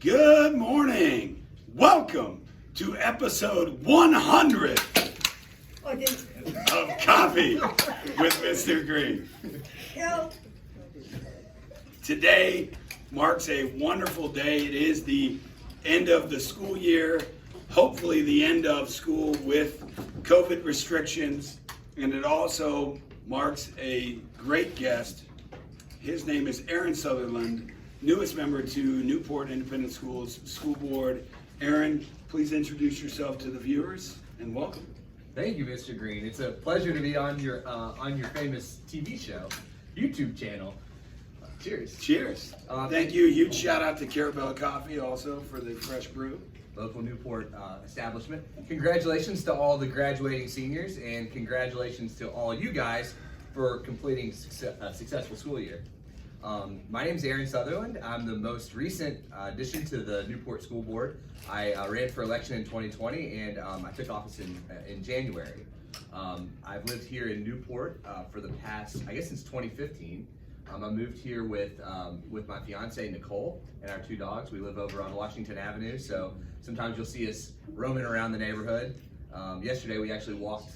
Good morning. Welcome to episode 100 of Coffee with Mr. Green. Today marks a wonderful day. It is the end of the school year, hopefully the end of school with COVID restrictions, and it also marks a great guest. His name is Aaron Sutherland, newest member to Newport Independent Schools School Board. Aaron, please introduce yourself to the viewers and welcome. Thank you, Mr. Green. It's a pleasure to be on your famous TV show, YouTube channel. Cheers. Cheers. Thank you. Huge shout out to Carabella Coffee also for the fresh brew. Local Newport establishment. Congratulations to all the graduating seniors, and congratulations to all you guys for completing a successful school year. My name is Aaron Sutherland. I'm the most recent addition to the Newport School Board. I ran for election in 2020, and I took office in January. I've lived here in Newport for the past, I guess, since 2015. I moved here with my fiance Nicole and our two dogs. We live over on Washington Avenue, so sometimes you'll see us roaming around the neighborhood. Yesterday we actually walked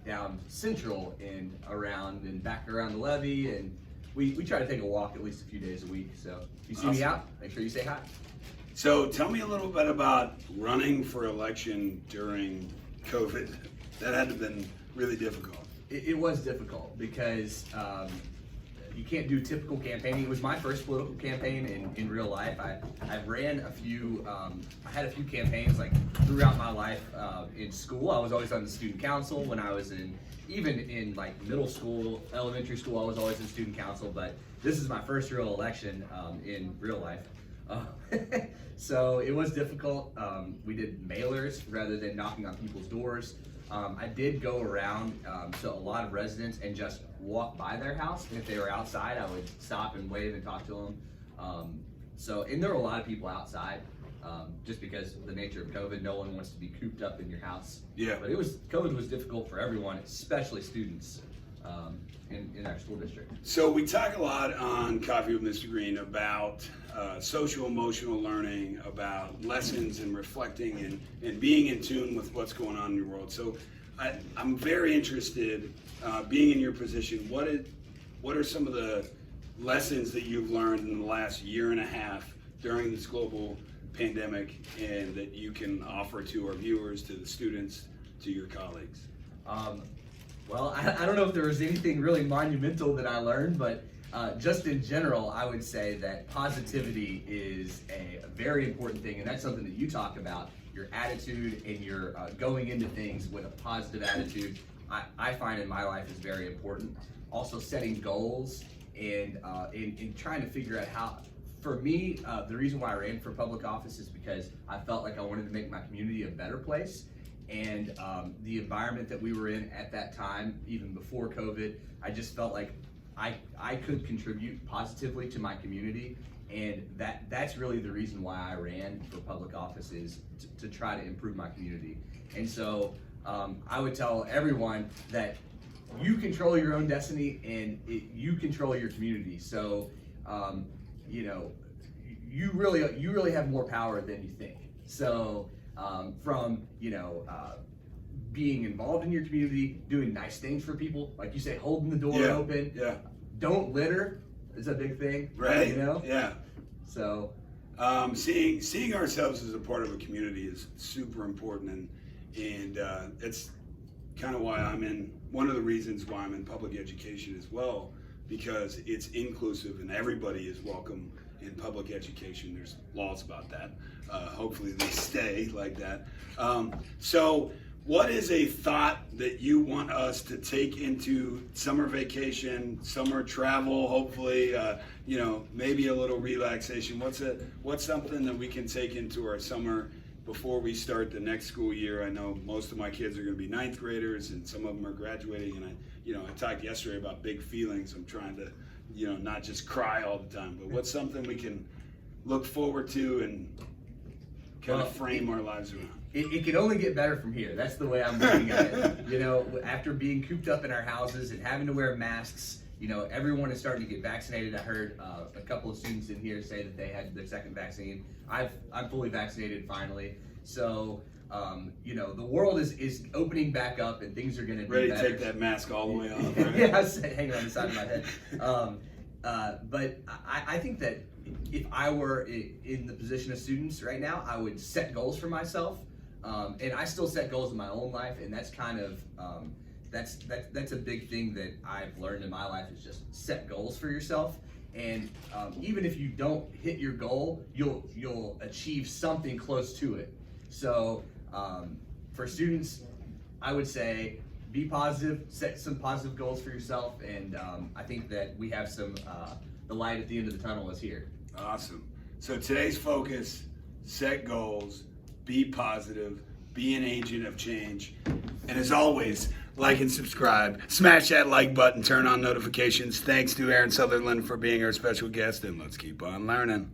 down Central and around and back around the levee, and we try to take a walk at least a few days a week. So if you see me out, make sure you say hi. So tell me a little bit about running for election during COVID. That had to have been really difficult. It was difficult because you can't do typical campaigning. It was my first political campaign in real life. I ran a few, I had a few campaigns like throughout my life in school. I was always on the student council when I was even in like middle school, elementary school, I was always in student council, but this is my first real election in real life. So it was difficult. We did mailers rather than knocking on people's doors. I did go around to a lot of residents and just walk by their house, and if they were outside, I would stop and wave and talk to them. And there were a lot of people outside, just because of the nature of COVID. No one wants to be cooped up in your house. Yeah. But COVID was difficult for everyone, especially students in our school district. So we talk a lot on Coffee with Mr. Green about social emotional learning, about lessons and reflecting and being in tune with what's going on in your world. So I'm very interested, being in your position, what are some of the lessons that you've learned in the last year and a half during this global pandemic and that you can offer to our viewers, to the students, to your colleagues? Well, I don't know if there was anything really monumental that I learned, but just in general, I would say that positivity is a very important thing, and that's something that you talk about, your attitude and your going into things with a positive attitude. I find in my life is very important. Also setting goals and trying to figure out how, for me, the reason why I ran for public office is because I felt like I wanted to make my community a better place. And the environment that we were in at that time, even before COVID, I just felt like I could contribute positively to my community, and that's really the reason why I ran for public office, is to try to improve my community. And so I would tell everyone that you control your own destiny and you control your community. So you really have more power than you think. So from being involved in your community, doing nice things for people, like you say, holding the door open. Yeah. Don't litter is a big thing. Right. Yeah. So seeing ourselves as a part of a community is super important, and it's kind of why one of the reasons why I'm in public education as well, because it's inclusive and everybody is welcome in public education. There's laws about that. Hopefully they stay like that. So what is a thought that you want us to take into summer vacation, summer travel, hopefully, maybe a little relaxation? What's something that we can take into our summer before we start the next school year? I know most of my kids are going to be ninth graders, and some of them are graduating, and I talked yesterday about big feelings. I'm trying to, not just cry all the time, but what's something we can look forward to and kind of frame our lives around? It can only get better from here. That's the way I'm looking at it. After being cooped up in our houses and having to wear masks, everyone is starting to get vaccinated. I heard a couple of students in here say that they had their second vaccine. I'm fully vaccinated finally. So, the world is opening back up and things are going to be Ready better. to take that mask all the way off, right? Yeah, I was hanging on the side of my head. But I think that if I were in the position of students right now, I would set goals for myself. And I still set goals in my own life, and that's kind of that's a big thing that I've learned in my life, is just set goals for yourself. And even if you don't hit your goal, you'll achieve something close to it. So for students, I would say be positive, set some positive goals for yourself, and I think that we have the light at the end of the tunnel is here. Awesome. So today's focus: set goals, be positive, be an agent of change, and as always, like and subscribe. Smash that like button, turn on notifications. Thanks to Aaron Sutherland for being our special guest, and let's keep on learning.